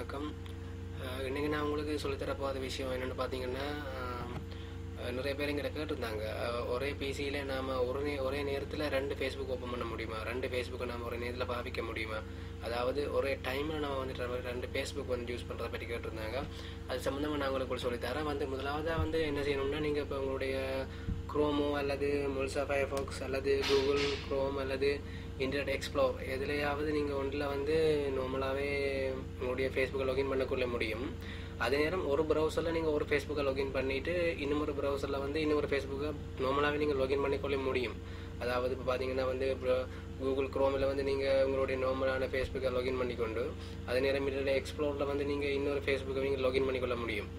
வணக்கம். இன்றைக்கி நான் உங்களுக்கு சொல்லித்தர போகிற விஷயம் என்னென்னு பார்த்தீங்கன்னா, நிறைய பேர் எங்கிட்ட கேட்டிருந்தாங்க, ஒரே பிசியில் நாம் ஒரே நேரத்தில் 2 ஃபேஸ்புக் ஓப்பன் பண்ண முடியுமா, 2 ஃபேஸ்புக்கை நாம் ஒரே நேரத்தில் பாவிக்க முடியுமா, அதாவது ஒரே டைமில் நம்ம வந்துட்டு 2 ஃபேஸ்புக் வந்து யூஸ் பண்ணுறதை பற்றி கேட்டிருந்தாங்க. அது சம்மந்தமாக நான் உங்களுக்கு சொல்லித்தரேன். முதலாவதாக என்ன செய்யணும்னா, நீங்கள் இப்போ உங்களுடைய குரோமோ அல்லது மொல்சா ஃபயர்ஃபாக்ஸ் அல்லது கூகுள் குரோம் அல்லது இன்டர்நெட் எக்ஸ்ப்ளோர் எதுலையாவது நீங்கள் ஒன்றில் நார்மலாகவே உங்களுடைய ஃபேஸ்புக்கை லாகின் பண்ணக்குள்ள முடியும். அதே நேரம் ஒரு ப்ரௌசரில் நீங்கள் ஒரு ஃபேஸ்புக்கை லாகின் பண்ணிவிட்டு இன்னொரு ப்ரௌசரில் இன்னொரு ஃபேஸ்புக்கை நார்மலாகவே நீங்கள் லாகின் பண்ணிக்கொள்ள முடியும். அதாவது இப்போ பார்த்தீங்கன்னா கூகுள் குரோமில் நீங்கள் உங்களுடைய நார்மலான ஃபேஸ்புக்கை லாகின் பண்ணிக்கொண்டு அதே நேரம் இன்டர்நெட் எக்ஸ்ப்ளோரில் நீங்கள் இன்னொரு ஃபேஸ்புக்கை நீங்கள் லாகின் பண்ணிக்கொள்ள முடியும்.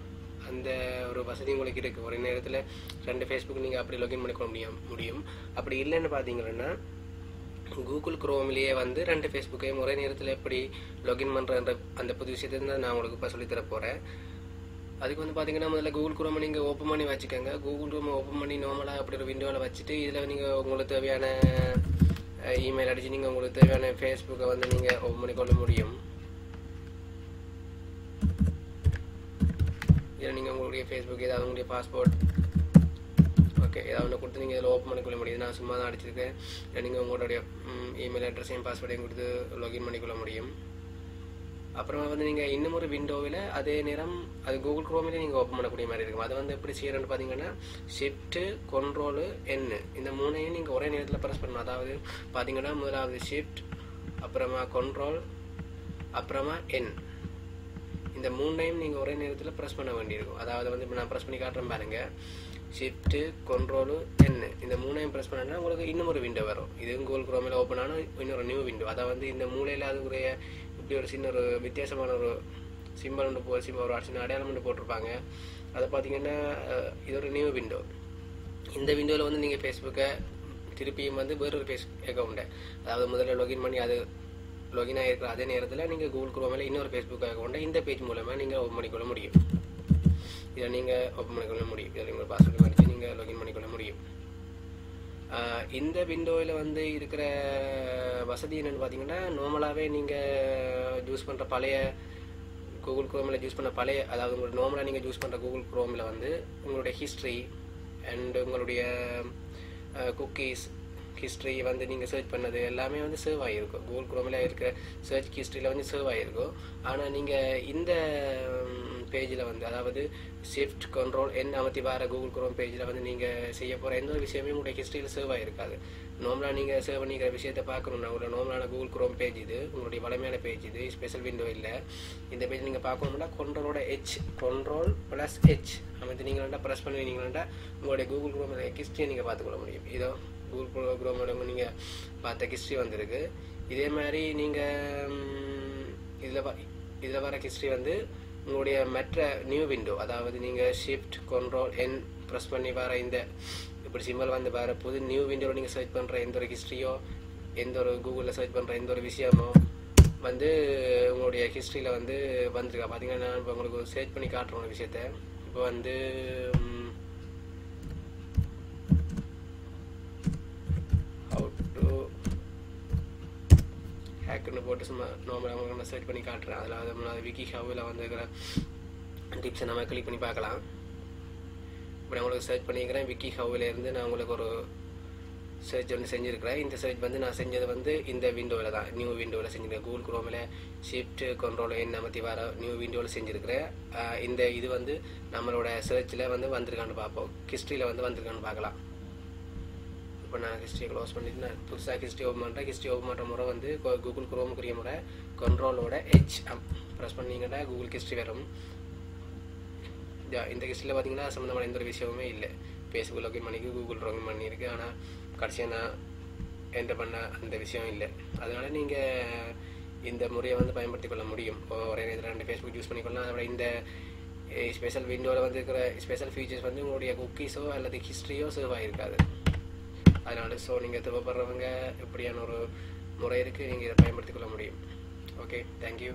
அந்த ஒரு வசதி உங்களுக்கு இருக்குது. ஒரு நேரத்தில் 2 ஃபேஸ்புக் நீங்கள் அப்படி லாகின் பண்ணிக்கொள்ள முடியும். அப்படி இல்லைன்னு பார்த்தீங்கன்னா கூகுள் குரோமிலேயே 2 ஃபேஸ்புக்கையும் ஒரே நேரத்தில் எப்படி லாகின் பண்ணுற அந்த புது விஷயத்தை தான் நான் உங்களுக்கு இப்போ சொல்லித்தர போகிறேன். அதுக்கு பார்த்தீங்கன்னா முதல்ல கூகுள் குரோமை நீங்கள் ஓப்பன் பண்ணி வச்சுக்கோங்க. கூகுள் குரோமை ஓப்பன் பண்ணி நார்மலாக அப்படி ஒரு விண்டோவில் வச்சுட்டு இதில் நீங்கள் உங்களுக்கு தேவையான இமெயில் அடித்து நீங்கள் உங்களுக்கு தேவையான ஃபேஸ்புக்கை நீங்கள் ஓப்பன் பண்ணிக்கொள்ள முடியும். இதில் நீங்கள் உங்களுடைய ஃபேஸ்புக் ஏதாவது உங்களுடைய பாஸ்போர்ட் ஏதாவது ஒன்று கொடுத்து நீங்கள் இதில் ஓப்பன் பண்ணிக்கொள்ள முடியுது. நான் சும்மா தான் அடிச்சிருக்கேன். நீங்கள் உங்களுடைய இமெயில் அட்ரஸையும் பாஸ்வேர்டையும் கொடுத்து லாகின் பண்ணிக்கொள்ள முடியும். அப்புறமா நீங்கள் இன்னும் ஒரு விண்டோவில் அதே நேரம் அது கூகுள் குரோமிலே நீங்கள் ஓப்பன் பண்ணக்கூடிய மாதிரி இருக்கும். அதை எப்படி செய்யறேன்னு பார்த்தீங்கன்னா ஷிஃப்ட் கண்ட்ரோல் N இந்த 3ஐயும் நீங்கள் ஒரே நேரத்தில் ப்ரெஸ் பண்ணணும். அதாவது பார்த்தீங்கன்னா முதலாவது ஷிஃப்ட், அப்புறமா கண்ட்ரோல், அப்புறமா N இந்த 3ஐயும் நீங்கள் ஒரே நேரத்தில் ப்ரெஸ் பண்ண வேண்டியிருக்கும். அதாவது இப்போ நான் ப்ரெஸ் பண்ணி காட்டுறேன் பாருங்க. ஷிஃப்ட்டு கண்ட்ரோலு N இந்த 3ஐயும் ப்ரெஸ் பண்ணால் உங்களுக்கு இன்னும் ஒரு விண்டோ வரும். இது கூகுள் குரோமில் ஓப்பன் ஆனால் இன்னொரு நியூ விண்டோ. அதை இந்த மூலையில் அதுக்குரிய இப்படி ஒரு சின்ன ஒரு வித்தியாசமான ஒரு சிம்பிள் ஒன்று ஒரு சின்ன அடையாளம் ஒன்று போட்டிருப்பாங்க. அதை பார்த்தீங்கன்னா இது ஒரு நியூ விண்டோ. இந்த விண்டோவில் நீங்கள் ஃபேஸ்புக்கை திருப்பியும் வேறொரு ஃபேஸ்புக் அக்கௌண்ட்டை அதாவது முதல்ல லாகின் பண்ணி அது லாகின் ஆகிருக்கிற அதே நேரத்தில் நீங்கள் கூகுள் குரோமில் இன்னொரு ஃபேஸ்புக் அக்கௌண்ட்டை இந்த பேஜ் மூலமாக நீங்கள் ஓப்பன் பண்ணிக்கொள்ள முடியும். இதை நீங்கள் ஓப்பன் பண்ணிக்கொள்ள முடியும். இதில் நீங்கள் பாஸ்வேர்டு அடித்து நீங்கள் லாகின் பண்ணிக்கொள்ள முடியும். இந்த விண்டோவில் இருக்கிற வசதி என்னென்னு பார்த்தீங்கன்னா, நார்மலாகவே நீங்கள் யூஸ் பண்ணுற பழைய கூகுள் குரோமில் யூஸ் பண்ண அதாவது உங்களோட நார்மலாக நீங்கள் யூஸ் பண்ணுற கூகுள் குரோமில் உங்களுடைய ஹிஸ்ட்ரி அண்ட் உங்களுடைய குக்கீஸ் ஹிஸ்ட்ரி நீங்கள் சர்ச் பண்ணது எல்லாமே சேவ் ஆகிருக்கும். கூகுள் குரோமில் இருக்கிற சர்ச் ஹிஸ்ட்ரியில் சேவ் ஆகிருக்கும். ஆனால் நீங்கள் இந்த பேஜில் அதாவது ஷிஃப்ட் கண்ட்ரோல் N அமர்த்தி வர கூகுள் குரோம் பேஜில் நீங்கள் செய்ய போகிற எந்த ஒரு விஷயமே உங்களுடைய ஹிஸ்ட்ரியில் சேவ் ஆகிருக்காது. நார்மலாக நீங்கள் சேவ் பண்ணிக்கிற விஷயத்தை பார்க்கணுன்னா உங்களோட நார்மலான கூகுள் குரோம் பேஜ் இது உங்களுடைய வளமையான பேஜ், இது ஸ்பெஷல் விண்டோ இல்லை. இந்த பேஜ் நீங்கள் பார்க்கணும்னா கண்ட்ரோல் ப்ளஸ் H அமர்த்தி நீங்கள் ப்ரெஸ் பண்ணுவீங்கன்னா உங்களுடைய கூகுள் குரோம் ஹிஸ்ட்ரியை நீங்கள் பார்த்துக்கொள்ள முடியும். இதோ கூகுள் குரோமோட நீங்கள் பார்த்த ஹிஸ்ட்ரி வந்திருக்கு. இதே மாதிரி நீங்கள் இதில் வர ஹிஸ்ட்ரி உங்களுடைய மற்ற நியூ விண்டோ, அதாவது நீங்கள் ஷிஃப்ட் கண்ட்ரோல் N ப்ரெஸ் பண்ணி வர இந்த இப்படி சிம்பிள் வர புது நியூ விண்டோவில் நீங்கள் சர்ச் பண்ணுற எந்த ஒரு ஹிஸ்ட்ரியோ எந்த ஒரு கூகுளில் சர்ச் பண்ணுற எந்த ஒரு விஷயமோ உங்களுடைய ஹிஸ்ட்ரியில் வந்திருக்கா. பார்த்தீங்கன்னா நான் இப்போ உங்களுக்கு சர்ச் பண்ணி காட்டுறேன் ஒரு விஷயத்த. இப்போ ஹேக்குன்னு போட்டு சும்மா நார்மலாக நம்ம சர்ச் பண்ணி காட்டுறேன். அதில் விக்கி ஹவில் இருக்கிற டிப்ஸை நம்ம கிளிக் பண்ணி பார்க்கலாம். இப்போ நான் உங்களுக்கு சர்ச் பண்ணிக்கிறேன். விக்கி ஹவ்விலேருந்து நான் உங்களுக்கு ஒரு சர்ச் செஞ்சுருக்கிறேன். இந்த சர்ச் நான் செஞ்சது இந்த விண்டோவில் தான், நியூ விண்டோவில் செஞ்சுருக்கேன். கூகுள் குரோமில் ஷிஃப்ட் கண்ட்ரோல் N அமர்த்தி வர நியூ விண்டோவில் செஞ்சுருக்கிறேன். இந்த இது நம்மளோட சர்ச்சில் வந்திருக்கான்னு பார்ப்போம். ஹிஸ்ட்ரியில் வந்திருக்கான்னு பார்க்கலாம். இப்போ நான் ஹிஸ்ட்ரியை க்ளோஸ் பண்ணிட்டு நான் புதுசாக ஹிஸ்ட்ரி ஓப்பன் பண்ணுறேன். ஹிஸ்ட்ரி ஓப்பன் பண்ணுற முறை கூகுள் குரோமுக்குரிய முறை கண்ட்ரோலோட H ப்ரெஸ் பண்ணிங்கன்னா கூகுள் ஹிஸ்ட்ரி வரும். இந்த ஹிஸ்ட்ரியில் பார்த்தீங்கன்னா சம்மந்தமான எந்த ஒரு விஷயமுமே இல்லை. ஃபேஸ்புக் லாகின் பண்ணிக்கு கூகுள் லாகின் பண்ணியிருக்கு. ஆனால் கடைசியாக நான் என்டர் பண்ண அந்த விஷயம் இல்லை. அதனால் நீங்கள் இந்த முறையை பயன்படுத்தி கொள்ள முடியும். ஒரே நேரத்தில் 2 ஃபேஸ்புக் யூஸ் பண்ணிக்கொள்ளலாம். அதோட இந்த ஸ்பெஷல் விண்டோவில் இருக்கிற ஸ்பெஷல் ஃபீச்சர்ஸ் உங்களுடைய குக்கீஸோ அல்லது ஹிஸ்ட்ரியோ சேவ் ஆகிருக்காது. அதனால் நீங்கள் தேவைப்படுறவங்க இப்படியான ஒரு முறை இருக்குது, நீங்கள் இதை பயன்படுத்தி கொள்ள முடியும். Okay, thank you.